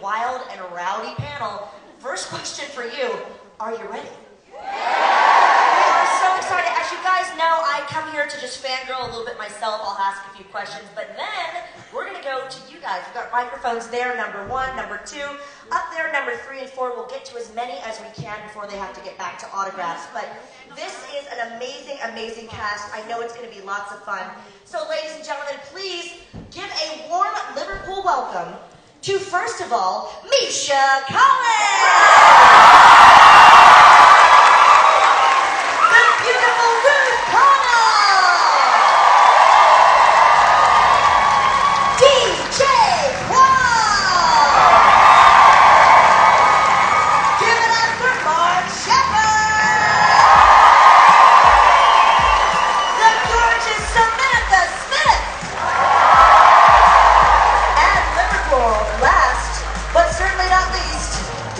wild and rowdy panel. First question for you, are you ready? We are so excited. As you guys know, I come here to just fangirl a little bit myself. I'll ask a few questions, but then we're going to go to you guys. We've got microphones there, number 1, number 2. Up there, number 3 and 4. We'll get to as many as we can before they have to get back to autographs. But this is an amazing, amazing cast. I know it's going to be lots of fun. So, ladies and gentlemen, please give a warm Liverpool welcome to, first of all, Misha Collins!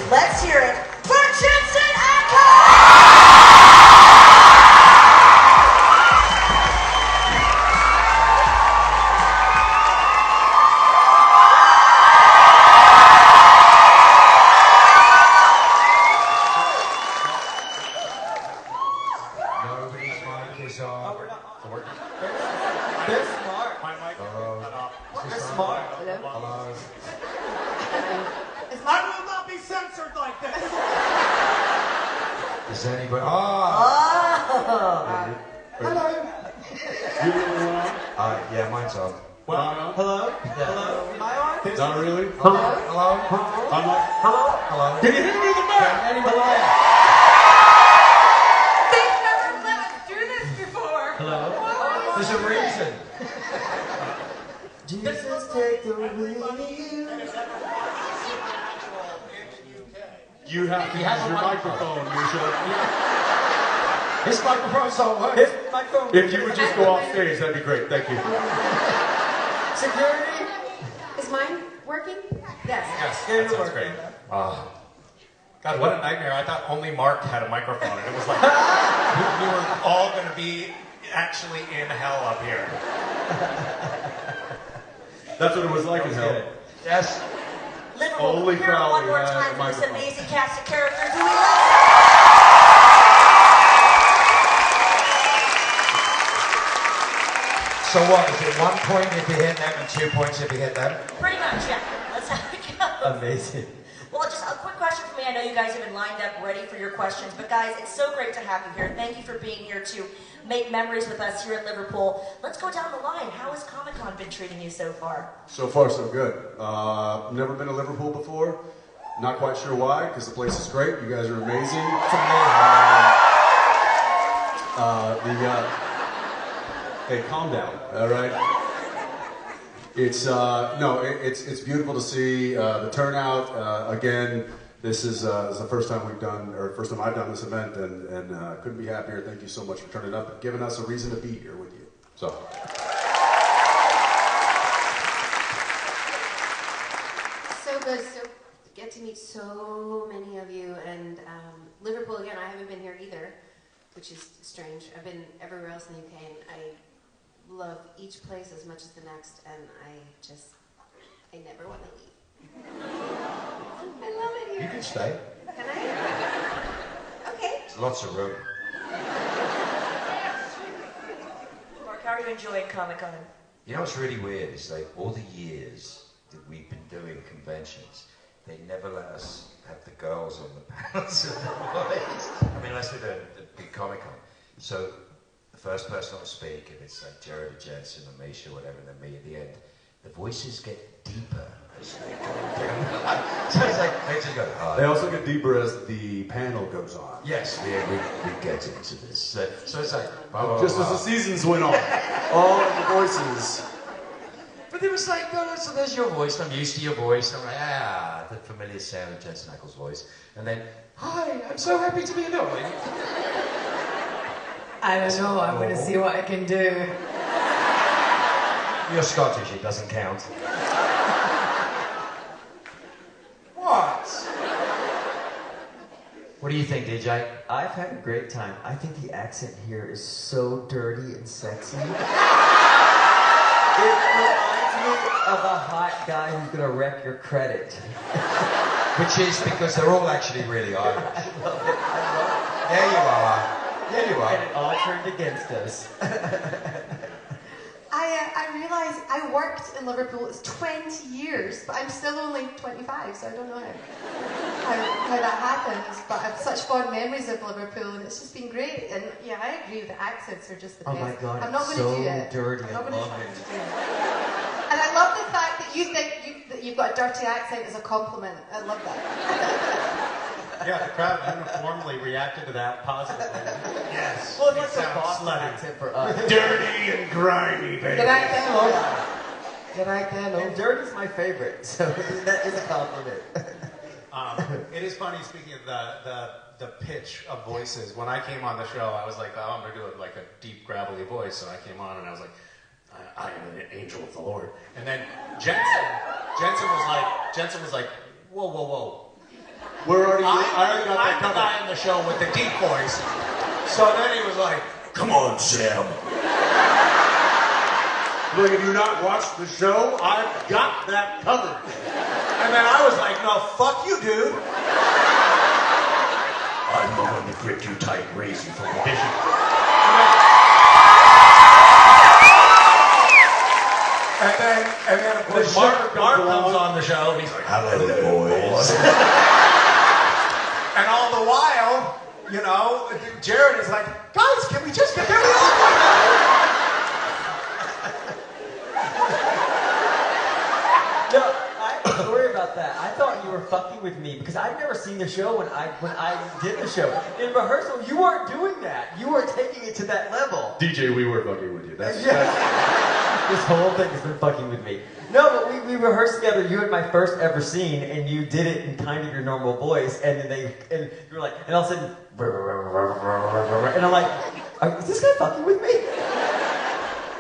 Let's hear it for Jensen Ackles! Nobody's mic is on. Oh, we're not. So we're They're smart. My mic Hello. is cut off. They're smart. Hello. I will not be censored like this. Is anybody? Oh! Hello. You really on? Yeah, mine's on. Well, Hello? Hello? Am I on? not really. Hello. Hello. I'm like, Hello. can you hear me in the back? Anybody there? They've never let us do this before. Hello. There's a reason. Jesus, take the wheel. You have to He has use a your microphone. microphone, Misha. His microphone's not working. His microphone. If you would just go off stage, that'd be great. Thank you. Security. Is mine working? Yes. Yes, Yeah, that you're sounds great. working. God, what a nightmare. I thought only Mark had a microphone. And it was like, we were all going to be actually in hell up here. That's what it was like in hell. Yes. Liverpool, Only hear it one Crowley more had time a for this microphone. amazing cast of characters who we love. So what? Is it 1 point if you hit them and 2 points if you hit them? Pretty much, yeah. That's how it goes. Amazing. Well, just a quick question for me. I know you guys have been lined up ready for your questions, but guys, it's so great to have you here. Thank you for being here to make memories with us here at Liverpool. Let's go down the line. How has Comic-Con been treating you so far? So far, so good. Never been to Liverpool before. Not quite sure why, because the place is great. You guys are amazing. Hey, calm down. All right. It's it's beautiful to see the turnout. Again, this is the first time I've done this event, and couldn't be happier. Thank you so much for turning up and giving us a reason to be here with you. So. So good. So get to meet so many of you. And Liverpool, again, I haven't been here either, which is strange. I've been everywhere else in the UK, and I love each place as much as the next, and I never want to leave. I love it here. You can stay. Can I? Okay. There's lots of room. Mark, how are you enjoying Comic-Con? You know what's really weird is like all the years that we've been doing conventions, they never let us have the girls on the panels. I mean, unless we're the big Comic-Con. So the first person will speak, and it's like Jared or Jensen or Misha or whatever, and then me at the end. The voices get deeper as they go down. So it's like, they just go, They also get deeper as the panel goes on. yes, we get into this. So it's like, blah, blah, Just as blah. the seasons went on, all of the voices. But it was like, no, so there's your voice. I'm used to your voice. I'm like, the familiar sound of Jensen Ackles' voice. And then, hi, I'm so happy to be annoying. I don't know. I'm going to see what I can do. You're Scottish, it doesn't count. What? What do you think, DJ? I've had a great time. I think the accent here is so dirty and sexy. It reminds me of a hot guy who's gonna wreck your credit. Which is because they're all actually really Irish. I love it. I love it. There you are. There you And are. it all turned against us. I realised I worked in Liverpool, it's 20 years, but I'm still only 25, so I don't know how that happens. But I have such fond memories of Liverpool, and it's just been great. And yeah, I agree, the accents are just the Oh best. my God, I'm not it's going to so do it. dirty. I'm not I gonna love try it. to do it. And I love the fact that you think that you've got a dirty accent as a compliment. I love that. Yeah, the crowd uniformly reacted to that positively. Yes. Well, it's it like the sounds Boston slutty. accent for us. Dirty and grimy, baby. Good night, then, Good night, then. And dirty's my favorite, so that is a compliment. It is funny, speaking of the pitch of voices, when I came on the show, I was like, oh, I'm going to do it like a deep, gravelly voice, and I came on and I was like, I am an angel of the Lord. And then Jensen was like, whoa, whoa, whoa. I already got that covered. I'm the guy on the show with the deep voice. So then he was like, come on, Sam. Look, if you not watched the show, I've got that covered. And then I was like, no, fuck you, dude. I'm the one that gripped you tight, raised you from the bishop. And then of course, Mark comes on the show, and he's like, hello, boys. And all the while, you know, Jared is like, guys, can we just get everything over? No, I have a story about that. I thought you were fucking with me because I'd never seen the show when I did the show. In rehearsal, you weren't doing that. You were taking it to that level. DJ, we were fucking with you. That's This whole thing has been fucking with me. No, but we rehearsed together. You had my first ever scene, and you did it in kind of your normal voice, and then you were like, and all of a sudden, and I'm like, is this guy fucking with me?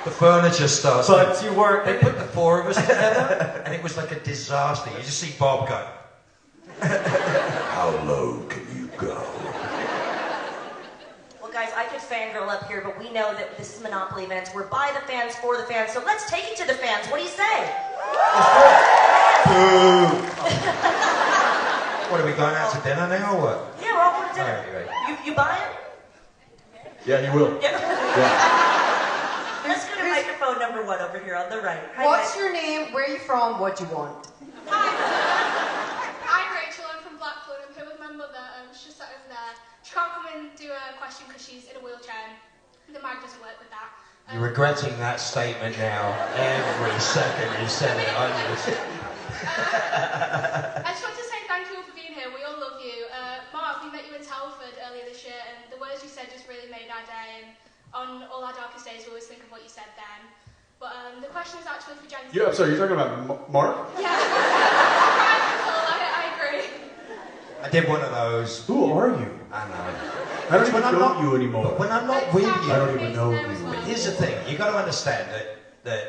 The furniture starts. But you weren't. They put the four of us together, and it was like a disaster. You just see Bob go, how low can you go? Well, guys, I could fangirl up here, but we know that this is Monopoly events. We're by the fans, for the fans, so let's take it to the fans. What do you say? Boo! What, are we going out to dinner now, or what? Yeah, we're all going to dinner. All right, right. You buying? Yeah, you will. Yeah. Yeah. Let's go to microphone number 1 over here on the right. Hi, What's guys. your name? Where are you from? What do you want? Hi, I'm Rachel. I'm from Blackpool. I'm here with my mother. She's sat over there. She can't come and do a question because she's in a wheelchair. And the mic doesn't work with that. You're regretting that statement now. Every second you said it, aren't you? I just want to say thank you all for being here. We all love you. Mark, we met you in Telford earlier this year, and the words you said just really made our day. And on all our darkest days, we always think of what you said then. But the question is actually for Jensen. Yeah, I'm sorry, you're talking about Mark? Yeah. I agree. I did one of those. Who are you? I know. I don't When even I'm know not- you anymore. But when I'm not with you, I don't even know There who as you well. are. Here's the thing, you got to understand that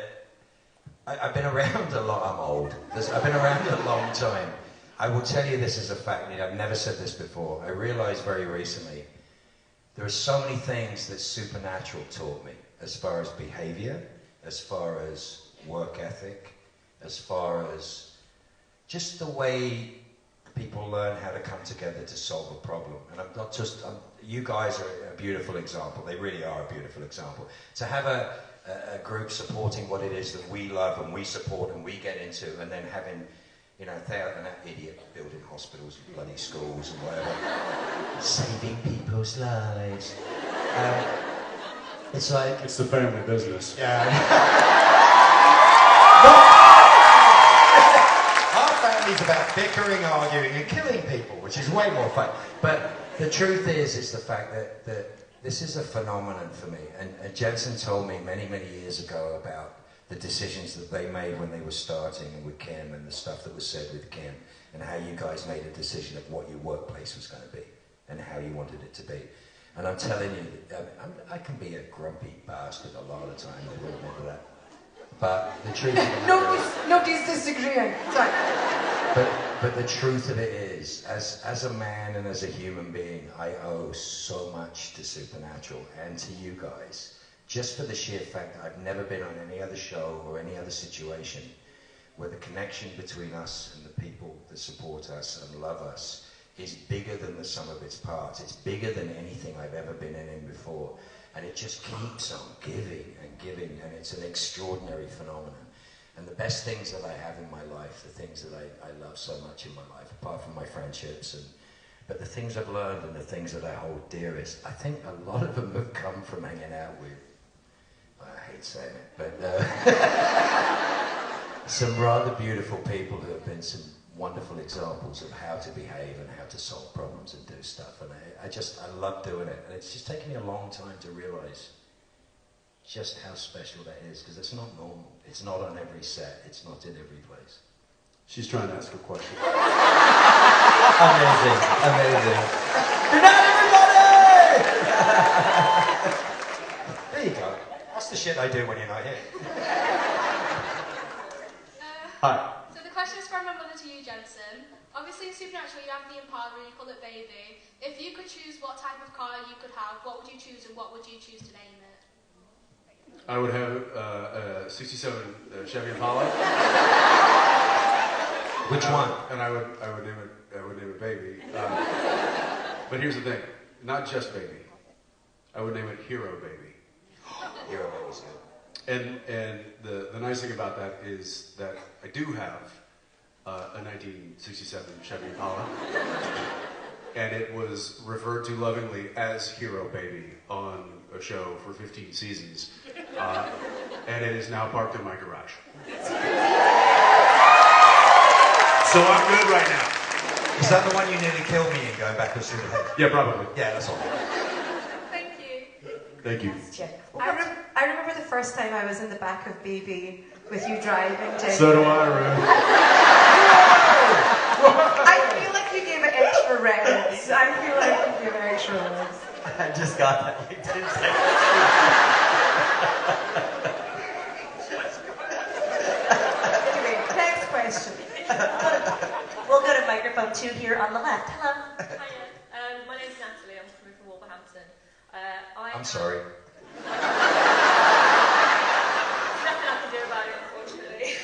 I've been around a lot. I'm old. I've been around a long time. I will tell you this as a fact. I've never said this before. I realized very recently there are so many things that Supernatural taught me, as far as behavior, as far as work ethic, as far as just the way people learn how to come together to solve a problem. And I'm not just, you guys are a beautiful example. They really are a beautiful example. To have a group supporting what it is that we love and we support and we get into, and then having, you know, and that idiot building hospitals and bloody schools and whatever, saving people's lives. It's like... It's the family business. Our family's about bickering, arguing, and killing people, which is way more fun. But the truth is the fact that this is a phenomenon for me. And Jensen told me many, many years ago about the decisions that they made when they were starting with Kim and the stuff that was said with Kim, and how you guys made a decision of what your workplace was going to be and how you wanted it to be. And I'm telling you, I can be a grumpy bastard a lot of the time, I will admit that. But the truth of the matter is, Nobody's disagreeing. Sorry. but the truth of it is, as a man and as a human being, I owe so much to Supernatural and to you guys, just for the sheer fact that I've never been on any other show or any other situation where the connection between us and the people that support us and love us is bigger than the sum of its parts. It's bigger than anything I've ever been in before. And it just keeps on giving and giving, and it's an extraordinary phenomenon. And the best things that I have in my life, the things that I love so much in my life, apart from my friendships, but the things I've learned and the things that I hold dearest, I think a lot of them have come from hanging out with, I hate saying it, but some rather beautiful people who have been some wonderful examples of how to behave and how to solve problems and do stuff. And I love doing it. And it's just taken me a long time to realize just how special that is, because it's not normal. It's not on every set. It's not in every place. She's trying to ask a question. Amazing, amazing. Good night, everybody! There you go. That's the shit I do when you're not here. Hi. So the question is from my mother to you, Jensen. Obviously in Supernatural you have the Impala, you call it Baby. If you could choose what type of car you could have, what would you choose and what would you choose to name it? I would have a 67 Chevy Impala. Which one? And I would name it Baby. But here's the thing, not just Baby. I would name it Hero Baby. Hero Baby's good. And the nice thing about that is that I do have a 1967 Chevy Impala, and it was referred to lovingly as Hero Baby on a show for 15 seasons, and it is now parked in my garage. So I'm good right now. Is that the one you nearly killed me in going backwards through the head? Yeah, probably. Yeah, that's all. Thank you. Thank you. I remember the first time I was in the back of Baby with you driving, Jen. So do I, Ruth. I feel like you gave it extra revs. I feel like you gave it extra revs. I just got that like 10 seconds. Anyway, next question. We'll go to microphone 2 here on the left. Hello. Hiya. My name's Natalie. I'm coming from Wolverhampton. I'm sorry. There's nothing I can do about it, unfortunately.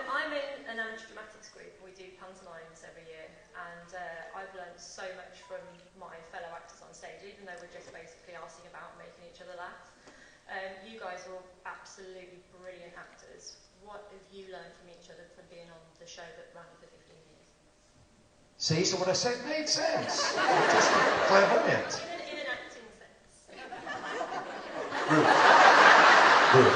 I'm in an amateur dramatics group. We do pantomimes every year, and I've learned so much from my fellow actors on stage, even though we're just basically arsing about making each other laugh. You guys are all absolutely brilliant actors. What have you learned from each other from being on the show that ran for 15 years? See, so what I said made sense. Just clairvoyant. In an acting sense. Ruth.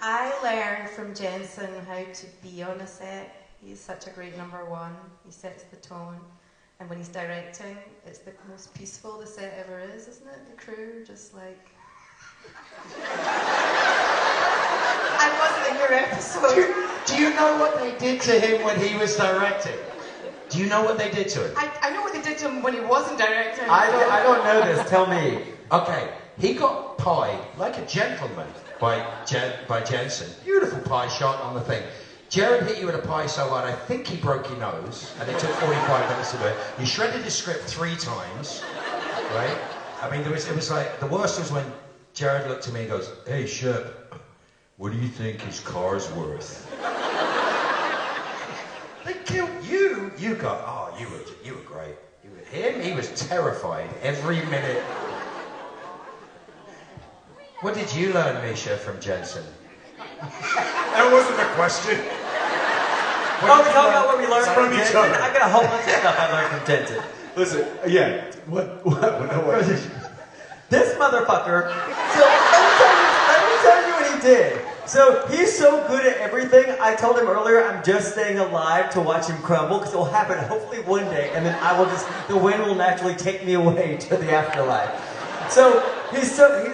I learned from Jensen how to be on a set. He's such a great number one. He sets the tone. And when he's directing, it's the most peaceful the set ever is, isn't it? The crew just like... I wasn't in your episode. Do you know what they did to him when he was directing? Do you know what they did to him? I know what they did to him when he wasn't directing. I don't know this. Tell me. Okay, he got pied like a gentleman by Jensen. Beautiful pie shot on the thing. Jared hit you with a pie so hard, I think he broke your nose, and it took 45 minutes to do it. You shredded his script 3 times, right? I mean, it was like, the worst was when Jared looked at me and goes, "Hey, Shep, what do you think his car's worth?" They killed you. You got, oh, you were great. Him, he was terrified every minute. What did you learn, Misha, from Jensen? That wasn't the question. Oh, we talking about what we learned From from each Jensen? other. I got a whole bunch of stuff I learned from Jensen. Listen, yeah. What? This motherfucker. So let me tell you what he did. So he's so good at everything. I told him earlier I'm just staying alive to watch him crumble because it will happen hopefully one day, and then the wind will naturally take me away to the afterlife. So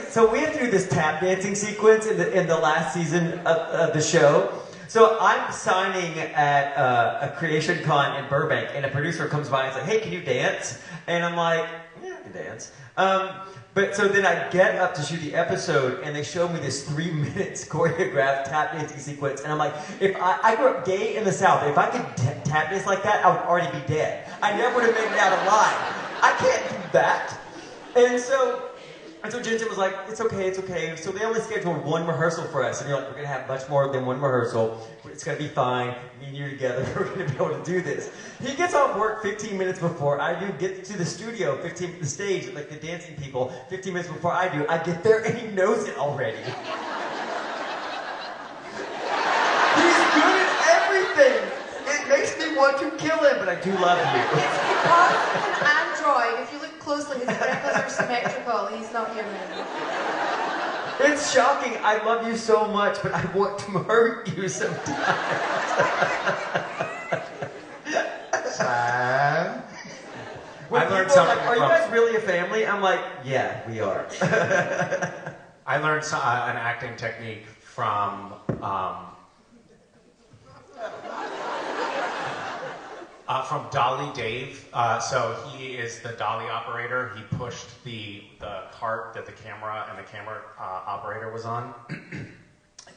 so we had to do this tap dancing sequence in the last season of the show. So I'm signing at a creation con in Burbank, and a producer comes by and says, "Hey, can you dance?" And I'm like, "Yeah, I can dance." But so then I get up to shoot the episode, and they show me this 3 minutes choreographed tap dancing sequence, and I'm like, if I grew up gay in the South, if I could tap dance like that, I would already be dead. I never would have made it out alive. I can't do that. And so And so Jensen was like, it's okay, it's okay. So they only scheduled one rehearsal for us. And you're like, we're going to have much more than one rehearsal. It's going to be fine. Me and you together, we're going to be able to do this. He gets off work 15 minutes before I do. Get to the studio, the stage, like the dancing people, 15 minutes before I do. I get there and he knows it already. He's good at everything. It makes me want to kill him, but I do love you. It's because he's an android. If you look closely, his freckles are symmetrical. He's not human. It's shocking. I love you so much, but I want to hurt you sometimes. Sam? When I learned people are something like, are you guys really a family? I'm like, yeah, we are. I learned an acting technique from Dolly Dave. So he is the dolly operator. He pushed the cart that the camera operator was on.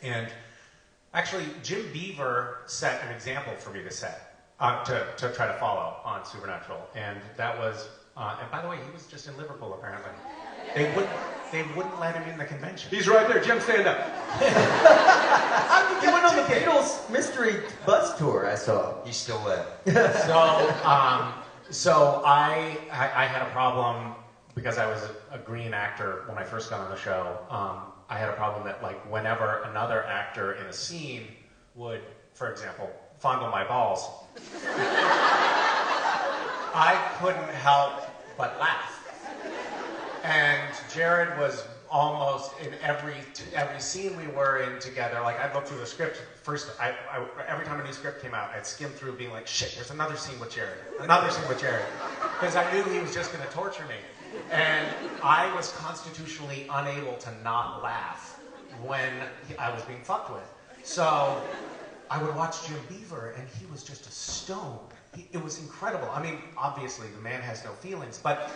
And actually, Jim Beaver set an example for me to set, to try to follow on Supernatural. And that was, and by the way, he was just in Liverpool apparently. They wouldn't let him in the convention. He's right there. Jim, stand up. He went on the Beatles mystery bus tour, I saw. He's still there. So I had a problem because I was a green actor when I first got on the show. I had a problem that like whenever another actor in a scene would, for example, fondle my balls, I couldn't help but laugh. And Jared was almost in every scene we were in together. Like I'd look through the script first. Every time a new script came out, I'd skim through, being like, "Shit, there's another scene with Jared, because I knew he was just going to torture me. And I was constitutionally unable to not laugh when I was being fucked with. So I would watch Jim Beaver, and he was just a stone. It was incredible. I mean, obviously, the man has no feelings, but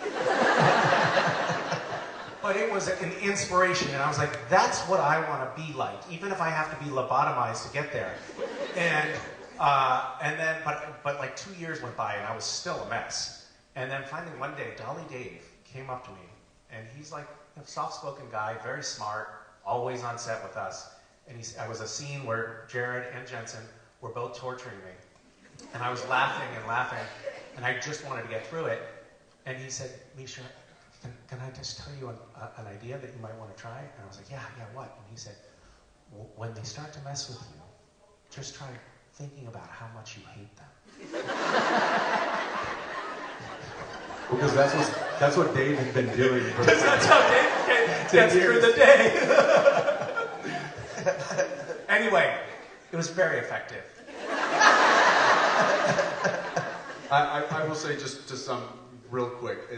it was an inspiration, and I was like, that's what I want to be like, even if I have to be lobotomized to get there. And then, but like 2 years went by, and I was still a mess. And then finally one day, Dolly Dave came up to me, and he's like a soft-spoken guy, very smart, always on set with us. And I was a scene where Jared and Jensen were both torturing me. And I was laughing and laughing, and I just wanted to get through it. And he said, Misha, can I just tell you an idea that you might want to try? And I was like, yeah, what? And he said, when they start to mess with you, just try thinking about how much you hate them. Because that's what Dave has been doing. Because that's how Dave gets through the day. Anyway, it was very effective. I will say just real quick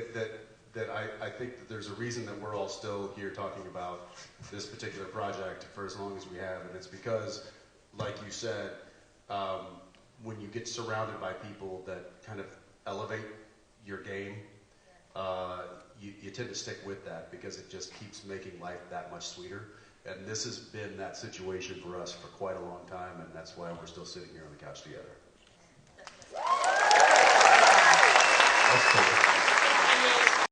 that I think that there's a reason that we're all still here talking about this particular project for as long as we have, and it's because, like you said, when you get surrounded by people that kind of elevate your game, you tend to stick with that because it just keeps making life that much sweeter. And this has been that situation for us for quite a long time, and that's why we're still sitting here on the couch together. That's cool.